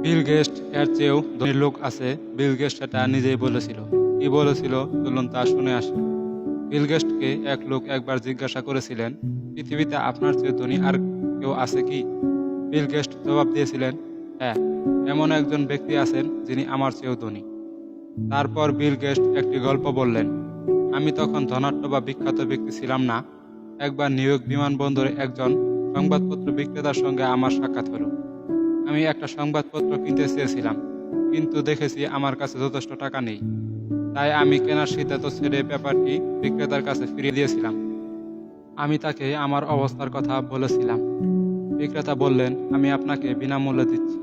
Bill Gates এর চেয়েও ধনী লোক আছে। বিল গেটস সেটা নিজেই বলেছিল। কি বলেছিল চলুন তা শুনে আসি। বিল গেটসকে এক লোক একবার জিজ্ঞাসা করেছিলেন, পৃথিবীতে আপনার চেয়ে ধনী আর কেউ আছে কি? বিল গেটস জবাব দিয়েছিলেন, হ্যাঁ, এমন একজন ব্যক্তি আছেন যিনি আমার চেয়েও ধনী। তারপর বিল গেটস একটি গল্প বললেন, আমি তখন ধনাঢ্য বা বিখ্যাত ব্যক্তি ছিলাম না। একবার নিউ ইয়র্ক বিমানবন্দরে একজন সংবাদপত্র বিক্রেতার সঙ্গে আমার সাক্ষাৎ হলো। আমি একটা সংবাদপত্র কিনতে চেয়েছিলাম, কিন্তু দেখেছি আমার কাছে যথেষ্ট টাকা নেই। তাই আমি কেনার সিদ্ধান্ত ছেড়ে পেপারটি বিক্রেতার কাছে ফিরিয়ে দিয়েছিলাম। আমি তাকে আমার অবস্থার কথা বলেছিলাম। বিক্রেতা বললেন, আমি আপনাকে বিনামূল্যে দিচ্ছি।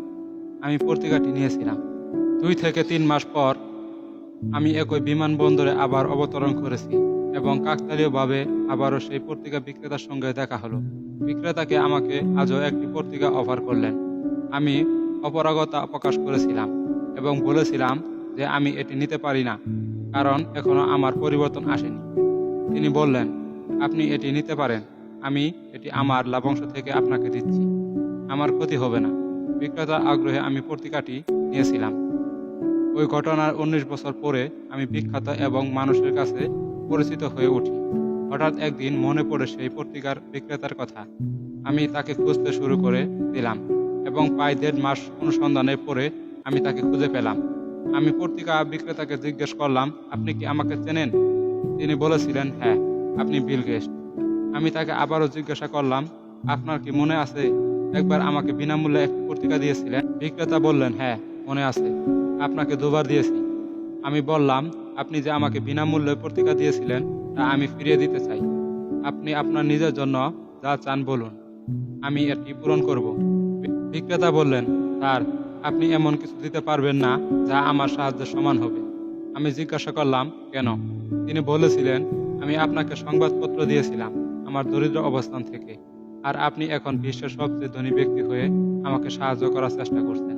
আমি পত্রিকাটি নিয়েছিলাম। 2 থেকে 3 মাস পর আমি একই বিমানবন্দরে আবার অবতরণ করেছি এবং কাকতালীয়ভাবে আবারও সেই পত্রিকা বিক্রেতার সঙ্গে দেখা হলো। বিক্রেতাকে আমাকে আজও একটি পত্রিকা অফার করলেন। আমি অপারগতা প্রকাশ করেছিলাম এবং বলেছিলাম যে আমি এটি নিতে পারি না, কারণ এখনো আমার পরিবর্তন আসেনি। তিনি বললেন, আপনি এটি নিতে পারেন, আমি এটি আমার লাভাংশ থেকে আপনাকে দিচ্ছি, আমার ক্ষতি হবে না। বিক্রেতার আগ্রহে আমি পত্রিকাটি নিয়েছিলাম। ওই ঘটনার 19 বছর পরে আমি বিখ্যাত এবং মানুষের কাছে পরিচিত হয়ে উঠি। হঠাৎ একদিন মনে পড়ে সেই পত্রিকার বিক্রেতার কথা। আমি তাকে খুঁজতে শুরু করে দিলাম এবং প্রায় 1.5 মাস অনুসন্ধানের পরে আমি তাকে খুঁজে পেলাম। আমি পত্রিকা বিক্রেতাকে জিজ্ঞেস করলাম, আপনি কি আমাকে চেনেন? তিনি বলেছিলেন, হ্যাঁ, আপনি বিল গেটস। আমি তাকে আবারও জিজ্ঞাসা করলাম, আপনার কি মনে আছে একবার আমাকে বিনামূল্যে একটি পত্রিকা দিয়েছিলেন? বিক্রেতা বললেন, হ্যাঁ, মনে আছে, আপনাকে 2 বার দিয়েছি। আমি বললাম, আপনি যে আমাকে বিনামূল্যে পত্রিকা দিয়েছিলেন তা আমি ফিরিয়ে দিতে চাই। আপনি আপনার নিজের জন্য যা চান বলুন, আমি এটি পূরণ করব। বিক্রেতা বললেন, স্যার, আপনি এমন কিছু দিতে পারবেন না যা আমার সাহায্যের সমান হবে। আমি জিজ্ঞাসা করলাম, কেন? তিনি বলেছিলেন, আমি আপনাকে সংবাদপত্র দিয়েছিলাম আমার দরিদ্র অবস্থান থেকে, আর আপনি এখন বিশ্বের সবচেয়ে ধনী ব্যক্তি হয়ে আমাকে সাহায্য করার চেষ্টা করছেন।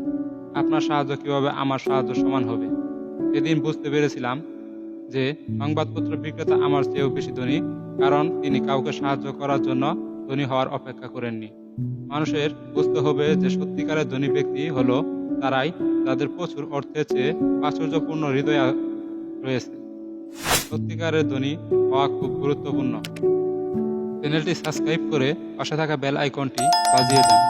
আপনার সাহায্য কিভাবে আমার সাহায্য সমান হবে? সেদিন বুঝতে পেরেছিলাম যে সংবাদপত্র বিক্রেতা আমার চেয়েও বেশি ধনী, কারণ তিনি কাউকে সাহায্য করার জন্য ধনী হওয়ার অপেক্ষা করেননি। মানুষের বুঝতে হবে যে সত্যিকারের ধনী ব্যক্তি হলো তারাই যাদের প্রচুর অর্থের চেয়ে প্রাচুর্যপূর্ণ হৃদয় রয়েছে। সত্যিকারের ধনী হওয়া খুব গুরুত্বপূর্ণ। চ্যানেলটি সাবস্ক্রাইব করে পাশে থাকা বেল আইকনটি বাজিয়ে দেন।